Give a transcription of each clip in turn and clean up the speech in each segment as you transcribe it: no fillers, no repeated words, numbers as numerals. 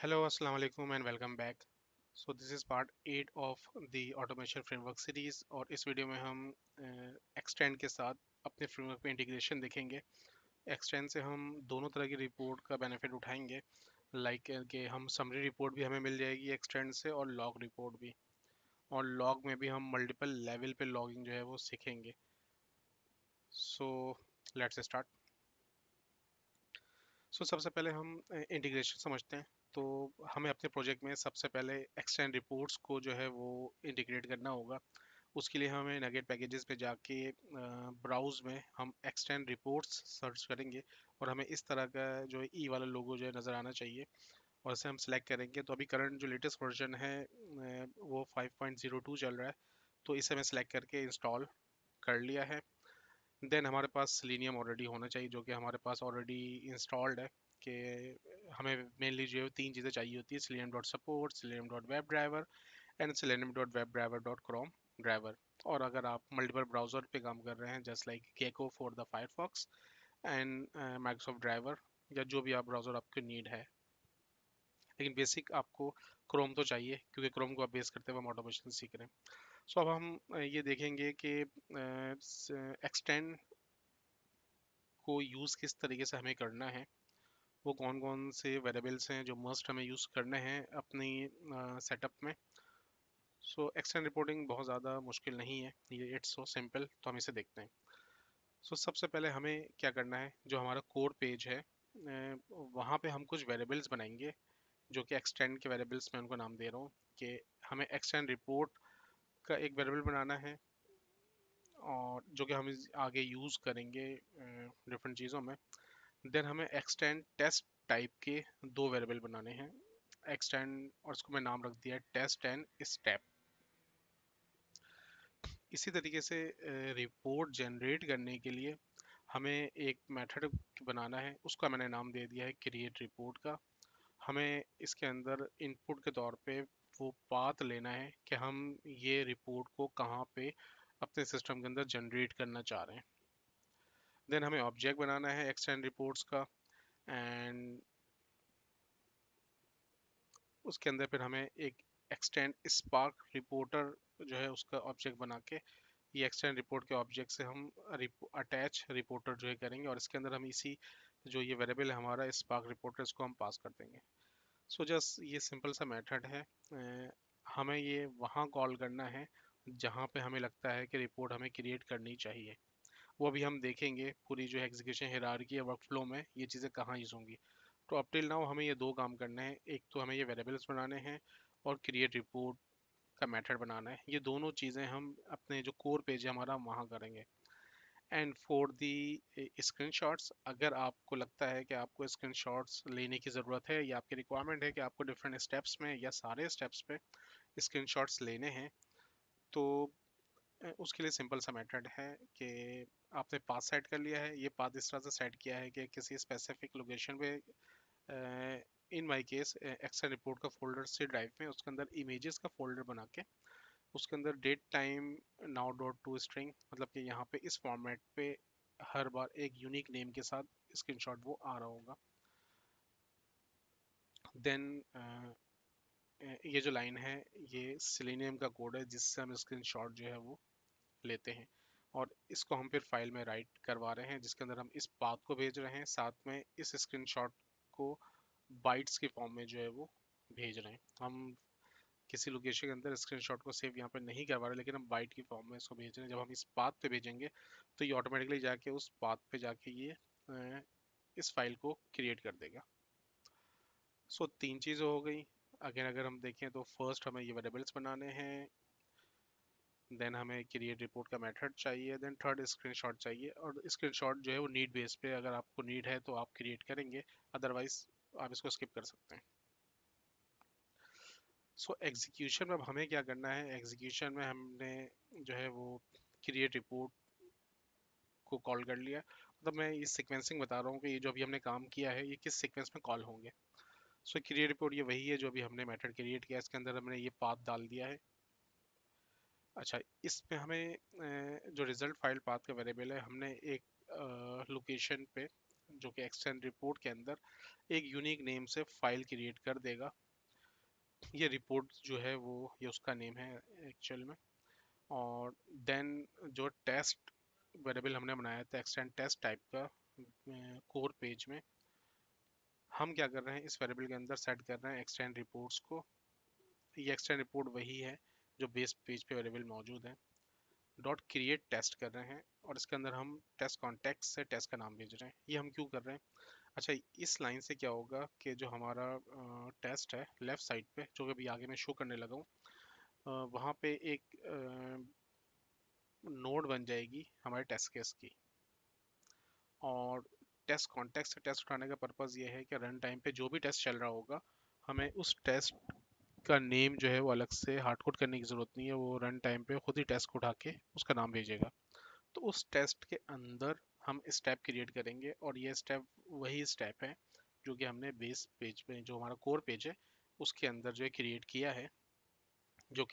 Hello, Assalamu alaikum and welcome back. So this is part 8 of the automation framework series और इस video में हम extend के साथ अपने फ्रेमवर्क पे इंटीग्रेशन देखेंगे। एक्सटेंड से हम दोनों तरह की रिपोर्ट का बेनिफिट उठाएंगे, लाइक कि हम समरी रिपोर्ट भी हमें मिल जाएगी एक्सटेंड से और लॉग रिपोर्ट भी, और लॉग में भी हम मल्टीपल लेवल पे लॉगिंग जो है वो सीखेंगे। So let's start. सबसे पहले हम इंटीग्रेशन समझते हैं। तो हमें अपने प्रोजेक्ट में सबसे पहले एक्सटेंड रिपोर्ट्स को जो है वो इंटीग्रेट करना होगा। उसके लिए हमें नगेट पैकेजेस पे जाके ब्राउज में हम एक्सटेंड रिपोर्ट्स सर्च करेंगे और हमें इस तरह का जो ई वाला लोगो जो है नज़र आना चाहिए, और इसे हम सेलेक्ट करेंगे। तो अभी करंट जो लेटेस्ट वर्जन है वो 5.02 चल रहा है, तो इसे मैं सेलेक्ट करके इंस्टॉल कर लिया है। देन हमारे पास सेलेनियम ऑलरेडी होना चाहिए, जो कि हमारे पास ऑलरेडी इंस्टॉल्ड है। कि हमें मेनली जो है तीन चीज़ें चाहिए होती है: selenium dot support, selenium dot web driver and selenium dot web driver dot Chrome driver. और अगर आप मल्टीपल ब्राउज़र पे काम कर रहे हैं, just like Gecko for the Firefox and Microsoft driver, या जो भी आप ब्राउज़र आपको नीड है, लेकिन बेसिक आपको क्रोम तो चाहिए, क्योंकि क्रोम को आप बेस करते हुए हम ऑटोमेशन सीख रहे हैं। अब हम ये देखेंगे कि एक्सटेंड को यूज़ किस तरीके से हमें करना है, वो कौन कौन से वेरिएबल्स हैं जो मस्ट हमें यूज़ करने हैं अपनी सेटअप में। एक्सटेंड रिपोर्टिंग बहुत ज़्यादा मुश्किल नहीं है, ये इट्स सो सिंपल। तो हम इसे देखते हैं। सबसे पहले हमें क्या करना है, जो हमारा कोर पेज है वहाँ पे हम कुछ वेरिएबल्स बनाएंगे, जो कि एक्सटेंड के वेरिएबल्स मैं उनको नाम दे रहा हूँ। कि हमें एक्सटेंड रिपोर्ट का एक वेरिएबल बनाना है, और जो कि हम आगे यूज़ करेंगे डिफरेंट चीज़ों में। देन हमें एक्सटेंड टेस्ट टाइप के दो वेरिएबल बनाने हैं, एक्सटेंड, और इसको मैं नाम रख दिया टेस्ट एंड स्टेप। इसी तरीके से रिपोर्ट जनरेट करने के लिए हमें एक मेथड बनाना है, उसका मैंने नाम दे दिया है क्रिएट रिपोर्ट का। हमें इसके अंदर इनपुट के तौर पे वो पाथ लेना है कि हम ये रिपोर्ट को कहाँ पे अपने सिस्टम के अंदर जनरेट करना चाह रहे हैं। देन हमें ऑब्जेक्ट बनाना है एक्सटेंड रिपोर्ट्स का, एंड उसके अंदर फिर हमें एक एक्सटेंड स्पार्क रिपोर्टर जो है उसका ऑब्जेक्ट बना के, ये एक्सटेंड रिपोर्ट के ऑब्जेक्ट से हम अटैच रिपोर्टर जो है करेंगे, और इसके अंदर हम इसी जो ये वेरिएबल है हमारा स्पार्क रिपोर्टर, इसको हम पास कर देंगे। जस्ट ये सिंपल सा मेथड है। हमें ये वहाँ कॉल करना है जहाँ पे हमें लगता है कि रिपोर्ट हमें क्रिएट करनी चाहिए। वो भी हम देखेंगे पूरी जो एग्जीक्यूशन हायरार्की है वर्कफ्लो में ये चीज़ें कहाँ यूज़ होंगी। तो अप टिल नाउ हमें ये दो काम करने हैं, एक तो हमें ये वेरिएबल्स बनाने हैं और क्रिएट रिपोर्ट का मेथड बनाना है। ये दोनों चीज़ें हम अपने जो कोर पेज है हमारा वहाँ करेंगे। एंड फॉर दी स्क्रीनशॉट्स, अगर आपको लगता है कि आपको स्क्रीनशॉट्स लेने की ज़रूरत है, या आपकी रिक्वायरमेंट है कि आपको डिफरेंट स्टेप्स में या सारे स्टेप्स पे स्क्रीनशॉट्स लेने हैं, तो उसके लिए सिंपल सा मेथड है कि आपने पाथ सेट कर लिया है। ये पाथ इस तरह से सेट किया है कि किसी स्पेसिफिक लोकेशन पे, in my case Excel report का फोल्डर से ड्राइव में, उसके अंदर इमेजेस का फोल्डर बना के, उसके अंदर date time now dot to string, मतलब कि यहाँ पे इस फॉर्मेट पे हर बार एक यूनिक नेम के साथ स्क्रीनशॉट वो आ रहा होगा। देन ये जो लाइन है ये सिलेनियम का कोड है जिससे हम स्क्रीनशॉट जो है वो लेते हैं, और इसको हम फिर फाइल में राइट करवा रहे हैं, जिसके अंदर हम इस पाथ को भेज रहे हैं, साथ में इस स्क्रीनशॉट को बाइट्स के फॉर्म में जो है वो भेज रहे हैं। हम किसी लोकेशन के अंदर स्क्रीनशॉट को सेव यहाँ पे नहीं करवा रहे, लेकिन हम बाइट की फॉर्म में इसको भेज रहे हैं। जब हम इस पाथ पे भेजेंगे तो ये ऑटोमेटिकली जाके उस पाथ पे जाके ये इस फाइल को क्रिएट कर देगा। तीन चीज़ें हो गई। अगेन अगर हम देखें तो फर्स्ट हमें ये वेरिएबल्स बनाने हैं, देन हमें क्रिएट रिपोर्ट का मेथड चाहिए, देन थर्ड स्क्रीनशॉट चाहिए। और स्क्रीनशॉट जो है वो नीड बेस पे, अगर आपको नीड है तो आप क्रिएट करेंगे, अदरवाइज आप इसको स्किप कर सकते हैं। एग्जीक्यूशन में अब हमें क्या करना है, एग्जीक्यूशन में हमने जो है वो क्रिएट रिपोर्ट को कॉल कर लिया। मतलब मैं इस सीक्वेंसिंग बता रहा हूँ कि ये जो अभी हमने काम किया है ये किस सीक्वेंस में कॉल होंगे। क्रिएट रिपोर्ट ये वही है जो अभी हमने मेथड क्रिएट किया, इसके अंदर हमने ये पाथ डाल दिया है। अच्छा, इसमें हमें जो रिजल्ट फाइल पाथ का वेरिएबल है, हमने एक लोकेशन पे जो कि एक्सटेंड रिपोर्ट के अंदर एक यूनिक नेम से फाइल क्रिएट कर देगा। ये रिपोर्ट जो है वो ये उसका नेम है एक्चुअल में। और देन जो टेस्ट वेरिएबल हमने बनाया था एक्सटेंड टेस्ट टाइप का कोर पेज में, हम क्या कर रहे हैं इस वेरिएबल के अंदर सेट कर रहे हैं एक्सटेंड रिपोर्ट्स को। ये एक्सटेंड रिपोर्ट वही है जो बेस पेज पे वेरिएबल मौजूद है। डॉट क्रिएट टेस्ट कर रहे हैं और इसके अंदर हम टेस्ट कॉन्टेक्ट से टेस्ट का नाम भेज रहे हैं। ये हम क्यों कर रहे हैं? अच्छा, इस लाइन से क्या होगा कि जो हमारा टेस्ट है लेफ्ट साइड पे, जो कि अभी आगे मैं शो करने लगा हूँ, वहाँ पे एक नोड बन जाएगी हमारे टेस्ट केस की। और टेस्ट कॉन्टेक्स्ट से टेस्ट उठाने का पर्पज़ ये है कि रन टाइम पे जो भी टेस्ट चल रहा होगा, हमें उस टेस्ट का नेम जो है वो अलग से हार्ड कोड करने की ज़रूरत नहीं है। वो रन टाइम पे खुद ही टेस्ट को उठा के उसका नाम भेजेगा। तो उस टेस्ट के अंदर हम स्टेप क्रिएट करेंगे और ये स्टेप वही स्टेप है जो कि हमने बेस पेज पे, जो हमारा कोर पेज है, उसके अंदर जो है क्रिएट किया है, जो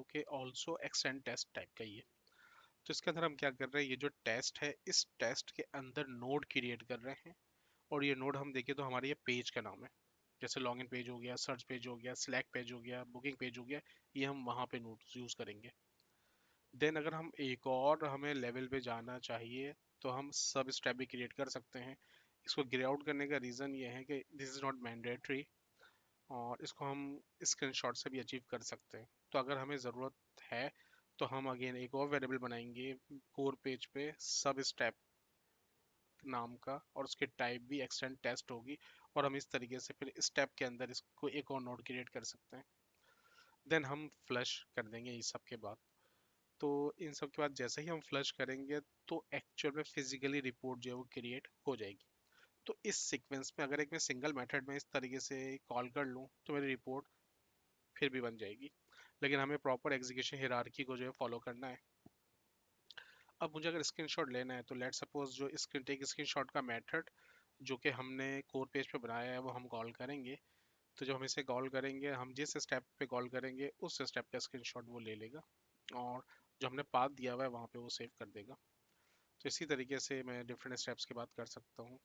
कि ऑल्सो एक्सटेंड टेस्ट टाइप का ही है। तो इसके अंदर हम क्या कर रहे हैं, ये जो टेस्ट है इस टेस्ट के अंदर नोड क्रिएट कर रहे हैं। और ये नोड हम देखें तो हमारे ये पेज का नाम है। जैसे लॉगिन पेज हो गया, सर्च पेज हो गया, सिलेक्ट पेज हो गया, बुकिंग पेज हो गया, ये हम वहाँ पे नोड्स यूज़ करेंगे। देन अगर हम एक और हमें लेवल पे जाना चाहिए तो हम सब स्टेप भी क्रिएट कर सकते हैं। इसको ग्रे आउट करने का रीज़न ये है कि दिस इज़ नॉट मैंडेटरी और इसको हम स्क्रीनशॉट से भी अचीव कर सकते हैं। तो अगर हमें ज़रूरत है तो हम अगेन एक और वेरिएबल बनाएंगे कोर पेज पे सब स्टेप नाम का, और उसकी टाइप भी एक्सटेंड टेस्ट होगी। और हम इस तरीके से फिर स्टेप के अंदर इसको एक और नोड क्रिएट कर सकते हैं। देन हम फ्लश कर देंगे इस सब के बाद। तो इन सब के बाद जैसे ही हम फ्लश करेंगे तो एक्चुअल में फिजिकली रिपोर्ट जो है वो क्रिएट हो जाएगी। तो इस सीक्वेंस में अगर एक मैं सिंगल मेथड में इस तरीके से कॉल कर लूँ तो मेरी रिपोर्ट फिर भी बन जाएगी। लेकिन हमें प्रॉपर एग्जीक्यूशन हियरार्की को जो है फॉलो करना है। अब मुझे अगर स्क्रीनशॉट लेना है तो लेट सपोज जो स्क्रीन टेक स्क्रीनशॉट का मेथड जो कि हमने कोर पेज पे बनाया है वो हम कॉल करेंगे। तो जब हम इसे कॉल करेंगे, हम जिस स्टेप पे कॉल करेंगे उस स्टेप का स्क्रीनशॉट वो ले लेगा और जो हमने पाथ दिया हुआ है वहाँ पे वो सेव कर देगा। तो इसी तरीके से मैं डिफरेंट स्टेप्स की बात कर सकता हूँ।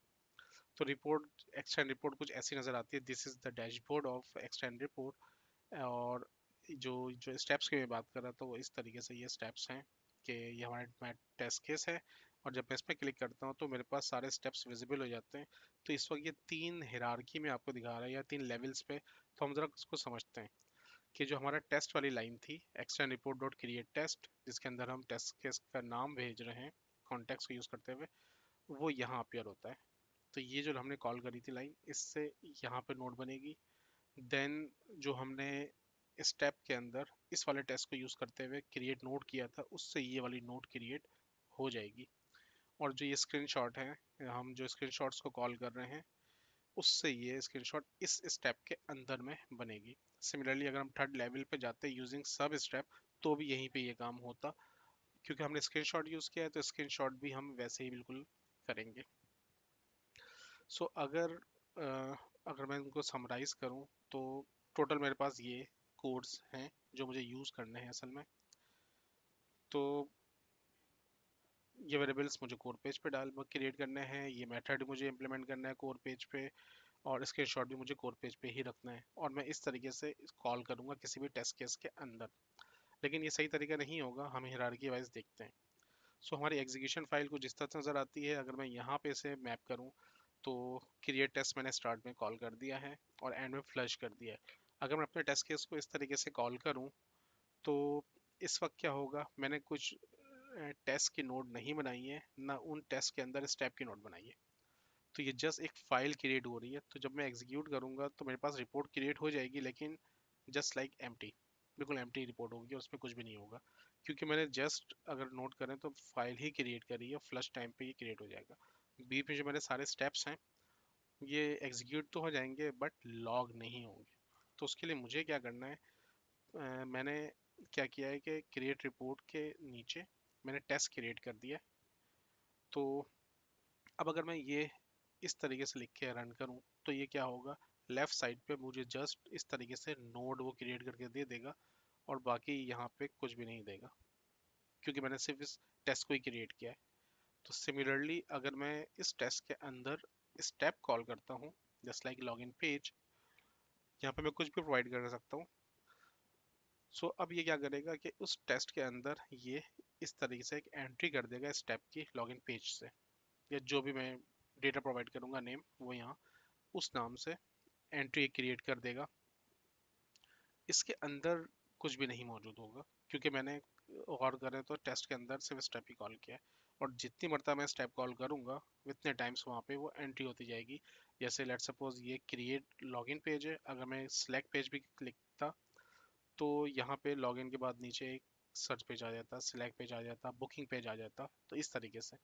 तो रिपोर्ट एक्सटेंड रिपोर्ट कुछ ऐसी नज़र आती है। This is the dashboard of extend report. और जो जो स्टेप्स की मैं बात कर रहा था वो इस तरीके से ये स्टेप्स हैं कि ये हमारा टेस्ट केस है। और जब मैं इस पर क्लिक करता हूँ तो मेरे पास सारे स्टेप्स विजिबल हो जाते हैं। तो इस वक्त ये तीन हिरार्की में आपको दिखा रहा है या तीन लेवल्स पे। तो हम जरा इसको समझते हैं कि जो हमारा टेस्ट वाली लाइन थी extent report dot create test, जिसके अंदर हम टेस्ट केस का नाम भेज रहे हैं कॉन्टेक्स्ट को यूज़ करते हुए, वो यहाँ अपियर होता है। तो ये जो हमने कॉल करी थी लाइन, इससे यहाँ पे नोड बनेगी। देन जो हमने स्टेप के अंदर इस वाले टेस्ट को यूज़ करते हुए क्रिएट नोड किया था, उससे ये वाली नोड क्रिएट हो जाएगी। और जो ये स्क्रीनशॉट है, हम जो स्क्रीनशॉट्स को कॉल कर रहे हैं उससे ये स्क्रीनशॉट इस स्टेप के अंदर में बनेगी। सिमिलरली अगर हम थर्ड लेवल पे जाते हैं यूजिंग सब स्टेप, तो भी यहीं पे ये काम होता। क्योंकि हमने स्क्रीनशॉट यूज़ किया है तो स्क्रीनशॉट भी हम वैसे ही बिल्कुल करेंगे। सो अगर मैं उनको समराइज करूं तो टोटल मेरे पास ये कोड्स हैं जो मुझे यूज़ करने हैं असल में। तो ये वेरिएबल्स मुझे कोर पेज पे डाल क्रिएट करने हैं, ये मेथड मुझे इम्प्लीमेंट करना है कोर पेज पे, और स्क्रीनशॉट भी मुझे कोर पेज पे ही रखना है। और मैं इस तरीके से कॉल करूंगा किसी भी टेस्ट केस के अंदर। लेकिन ये सही तरीका नहीं होगा, हम हिरार्की वाइज देखते हैं। सो हमारी एग्जीक्यूशन फाइल कुछ इस तरह से नज़र आती है। अगर मैं यहाँ पे इसे मैप करूँ तो क्रिएट टेस्ट मैंने स्टार्ट में कॉल कर दिया है और एंड में फ्लश कर दिया है। अगर मैं अपने टेस्ट केस को इस तरीके से कॉल करूँ तो इस वक्त क्या होगा, मैंने कुछ टेस्ट की नोड नहीं बनाई है, ना उन टेस्ट के अंदर स्टेप की नोड बनाई है। तो ये जस्ट एक फाइल क्रिएट हो रही है। तो जब मैं एग्जीक्यूट करूँगा तो मेरे पास रिपोर्ट क्रिएट हो जाएगी, लेकिन जस्ट लाइक एम्प्टी, बिल्कुल एम्प्टी रिपोर्ट होगी, उसमें कुछ भी नहीं होगा। क्योंकि मैंने जस्ट अगर नोट करें तो फाइल ही क्रिएट करी है, फ्लश टाइम पे ये क्रिएट हो जाएगा। बीच में जो मेरे सारे स्टेप्स हैं ये एग्जीक्यूट तो हो जाएंगे बट लॉग नहीं होंगे। तो उसके लिए मुझे क्या करना है, मैंने क्या किया है कि क्रिएट रिपोर्ट के नीचे मैंने टेस्ट क्रिएट कर दिया। तो अब अगर मैं ये इस तरीके से लिख के रन करूं तो ये क्या होगा, लेफ्ट साइड पे मुझे जस्ट इस तरीके से नोड वो क्रिएट करके दे देगा और बाकी यहाँ पे कुछ भी नहीं देगा, क्योंकि मैंने सिर्फ इस टेस्ट को ही क्रिएट किया है। तो सिमिलरली अगर मैं इस टेस्ट के अंदर स्टेप कॉल करता हूँ, जस्ट लाइक लॉगिन पेज, यहाँ पे मैं कुछ भी प्रोवाइड कर सकता हूँ। सो अब ये क्या करेगा कि उस टेस्ट के अंदर ये इस तरीके से एक एंट्री कर देगा स्टेप की लॉगिन पेज से, या जो भी मैं डेटा प्रोवाइड करूँगा नेम, वो यहाँ उस नाम से एंट्री क्रिएट कर देगा। इसके अंदर कुछ भी नहीं मौजूद होगा, क्योंकि मैंने गौर करें तो टेस्ट के अंदर सिर्फ स्टेप ही कॉल किया है, और जितनी मरतबा मैं स्टेप कॉल करूंगा उतने टाइम्स वहाँ पे वो एंट्री होती जाएगी। जैसे लेट सपोज ये क्रिएट लॉगिन पेज है, अगर मैं सिलेक्ट पेज भी क्लिक था तो यहाँ पे लॉगिन के बाद नीचे एक सर्च पेज आ जाता, सिलेक्ट पेज आ जाता, बुकिंग पेज आ जाता, तो इस तरीके से।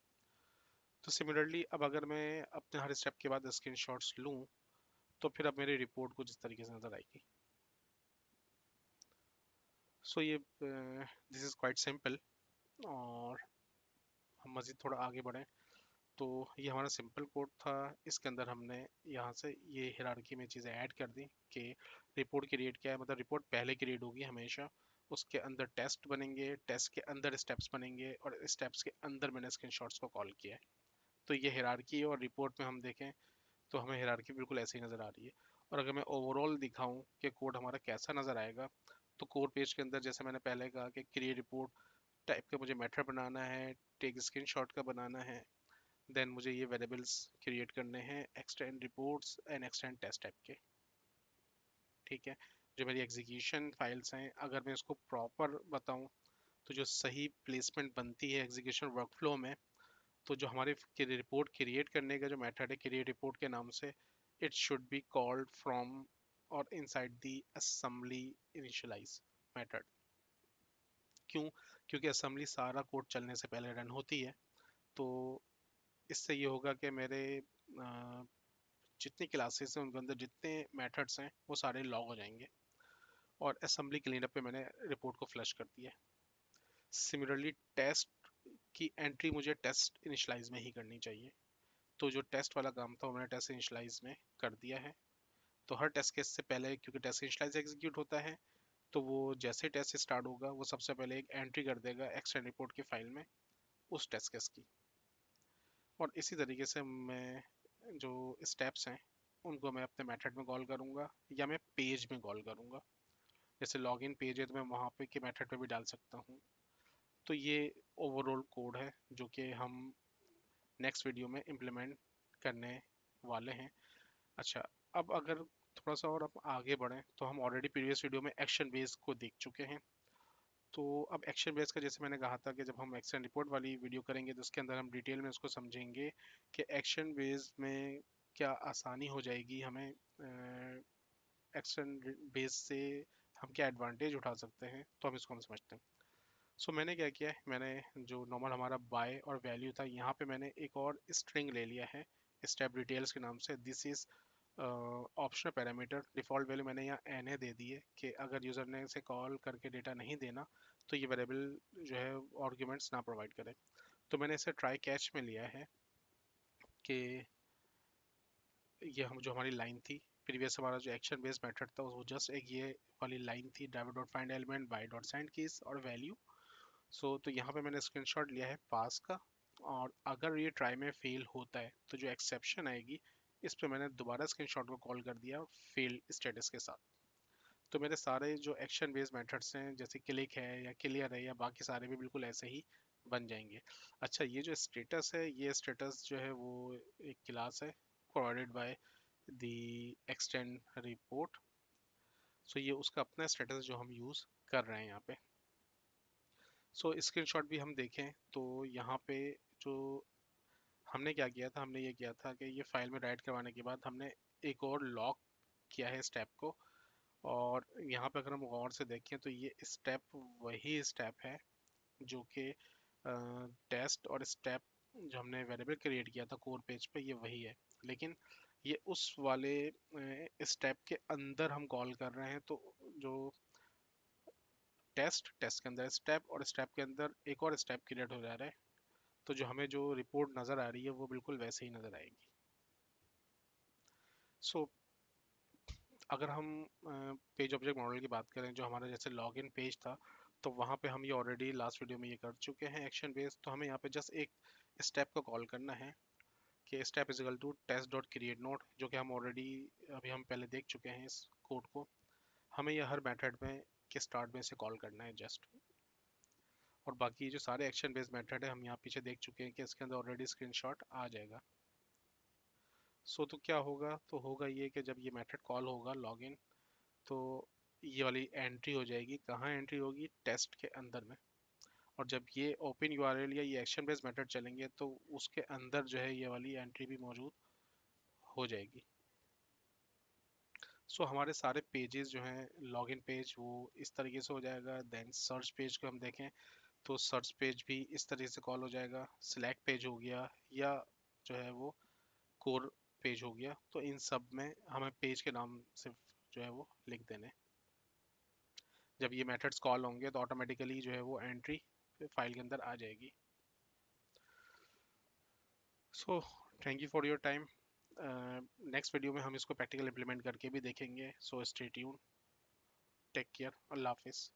तो सिमिलरली अब अगर मैं अपने हर स्टेप के बाद स्क्रीनशॉट्स लूँ तो फिर अब मेरी रिपोर्ट कुछ इस तरीके से नजर आएगी। सो ये दिस इज़ क्वाइट सिंपल। और हम मज़ीद थोड़ा आगे बढ़ें तो ये हमारा सिंपल कोड था। इसके अंदर हमने यहाँ से ये हिरार्की में चीज़ें ऐड कर दी कि रिपोर्ट क्रिएट क्या है, मतलब रिपोर्ट पहले क्रिएट होगी हमेशा, उसके अंदर टेस्ट बनेंगे, टेस्ट के अंदर स्टेप्स बनेंगे, और स्टेप्स के अंदर मैंने स्क्रीनशॉट्स को कॉल किया है। तो ये हिरार्की है, और रिपोर्ट में हम देखें तो हमें हिरार्की बिल्कुल ऐसे ही नज़र आ रही है। और अगर मैं ओवरऑल दिखाऊं कि कोड हमारा कैसा नज़र आएगा, तो कोड पेज के अंदर जैसे मैंने पहले कहा कि क्रिएट रिपोर्ट टाइप का मुझे मेथड बनाना है, टेक स्क्रीनशॉट का बनाना है, देन मुझे ये वेरिएबल्स क्रिएट करने हैं extent reports and extent test type के। ठीक है, जो मेरी एग्जीक्यूशन फाइल्स हैं, अगर मैं इसको प्रॉपर बताऊं तो जो सही प्लेसमेंट बनती है एग्जीक्यूशन वर्कफ्लो में, तो जो हमारे रिपोर्ट क्रिएट करने का जो मेथड है क्रिएट रिपोर्ट के नाम से, it should be called from और inside the assembly initialize method. क्यों? क्योंकि असेंबली सारा कोड चलने से पहले रन होती है। तो इससे ये होगा कि मेरे जितनी क्लासेस हैं उनके अंदर जितने मेथड्स हैं वो सारे लॉग हो जाएंगे, और असेंबली क्लीनअप पे मैंने रिपोर्ट को फ्लश कर दिया है। सिमिलरली टेस्ट की एंट्री मुझे टेस्ट इनिशियलाइज में ही करनी चाहिए, तो जो टेस्ट वाला काम था वो मैंने टेस्ट इनिशियलाइज में कर दिया है। तो हर टेस्ट केस से पहले, क्योंकि टेस्ट इनिशियलाइज एग्जीक्यूट होता है, तो वो जैसे टेस्ट स्टार्ट होगा वो सबसे पहले एक एंट्री कर देगा एक्सटेंड रिपोर्ट की फाइल में उस टेस्ट केस की। और इसी तरीके से मैं जो स्टेप्स हैं उनको मैं अपने मेथड में कॉल करूँगा, या मैं पेज में कॉल करूँगा। जैसे लॉगिन पेज है तो मैं वहाँ पे के मेथड पे भी डाल सकता हूँ। तो ये ओवरऑल कोड है जो कि हम नेक्स्ट वीडियो में इम्प्लीमेंट करने वाले हैं। अच्छा, अब अगर थोड़ा सा और हम आगे बढ़ें तो हम ऑलरेडी प्रीवियस वीडियो में एक्शन बेस को देख चुके हैं। तो अब एक्शन बेस का जैसे मैंने कहा था कि जब हम एक्शन रिपोर्ट वाली वीडियो करेंगे तो उसके अंदर हम डिटेल में उसको समझेंगे कि एक्शन बेस में क्या आसानी हो जाएगी हमें, एक्शन बेस से हम क्या एडवांटेज उठा सकते हैं, तो हम इसको हम समझते हैं। सो मैंने क्या किया है, मैंने जो नॉर्मल हमारा बाय और वैल्यू था यहाँ पे मैंने एक और स्ट्रिंग ले लिया है स्टेप डिटेल्स के नाम से। This is optional parameter, default value मैंने यहाँ एन ए दे दी है कि अगर यूज़र ने इसे कॉल करके डेटा नहीं देना तो ये वेरिएबल जो है आर्ग्यूमेंट्स ना प्रोवाइड करे। तो मैंने इसे ट्राई कैच में लिया है कि ये हम जो हमारी लाइन थी प्रीवियस, हमारा जो एक्शन बेस्ड मेथड था वो जस्ट एक ये वाली लाइन थी, driver dot find element by dot send keys और वैल्यू। सो तो यहाँ पे मैंने स्क्रीनशॉट लिया है पास का, और अगर ये ट्राई में फेल होता है तो जो एक्सेप्शन आएगी इस पे मैंने दोबारा स्क्रीनशॉट को कॉल कर दिया फेल स्टेटस के साथ। तो मेरे सारे जो एक्शन बेस्ड मेथड्स हैं जैसे क्लिक है या क्लियर है या बाकी सारे भी बिल्कुल ऐसे ही बन जाएंगे। अच्छा, ये जो स्टेटस है, ये स्टेटस जो है वो एक क्लास है provided by the extend report. So ये उसका अपना स्टेटस जो हम यूज़ कर रहे हैं यहाँ पे। सो स्क्रीनशॉट भी हम देखें तो यहाँ पे जो हमने क्या किया था, हमने ये किया था कि ये फाइल में राइट करवाने के बाद हमने एक और लॉक किया है स्टेप को। और यहाँ पे अगर हम गौर से देखें तो ये स्टेप वही स्टेप है जो कि टेस्ट और स्टेप जो हमने वेरिएबल क्रिएट किया था कोर पेज पे, ये वही है। लेकिन ये उस वाले स्टेप के अंदर हम कॉल कर रहे हैं, तो जो टेस्ट टेस्ट के अंदर स्टेप और स्टेप के अंदर एक और स्टेप क्रिएट हो जा रहा है, तो जो हमें जो रिपोर्ट नज़र आ रही है वो बिल्कुल वैसे ही नज़र आएगी। सो अगर हम पेज ऑब्जेक्ट मॉडल की बात करें, जो हमारा जैसे लॉगिन पेज था, तो वहाँ पे हम ये ऑलरेडी लास्ट वीडियो में ये कर चुके हैं एक्शन बेस। तो हमें यहाँ पे जस्ट एक स्टेप को कॉल करना है कि step is equal to test dot create node, जो कि हम ऑलरेडी अभी हम पहले देख चुके हैं इस कोड को। हमें यह हर मेथड में के स्टार्ट में से कॉल करना है जस्ट। और बाकी जो सारे एक्शन बेस्ड मेथड है हम यहाँ पीछे देख चुके हैं कि इसके अंदर ऑलरेडी स्क्रीनशॉट आ जाएगा। तो क्या होगा, तो होगा ये कि जब ये मेथड कॉल होगा लॉगिन, तो ये वाली एंट्री हो जाएगी। कहाँ एंट्री होगी? टेस्ट के अंदर में। और जब ये ओपन यूआरएल या ये एक्शन बेस्ड मेथड चलेंगे तो उसके अंदर जो है ये वाली एंट्री भी मौजूद हो जाएगी। हमारे सारे पेजेस जो हैं लॉगिन पेज वो इस तरीके से हो जाएगा। देन सर्च पेज को हम देखें तो सर्च पेज भी इस तरीके से कॉल हो जाएगा। सिलेक्ट पेज हो गया या जो है वो कोर पेज हो गया। तो इन सब में हमें पेज के नाम सिर्फ जो है वो लिख देने। जब ये मेथड्स कॉल होंगे तो ऑटोमेटिकली जो है वो एंट्री फाइल के अंदर आ जाएगी। So thank you for your time. Next video में हम इसको प्रैक्टिकल इंप्लीमेंट करके भी देखेंगे। So stay tune, take care, अल्लाह हाफिज़।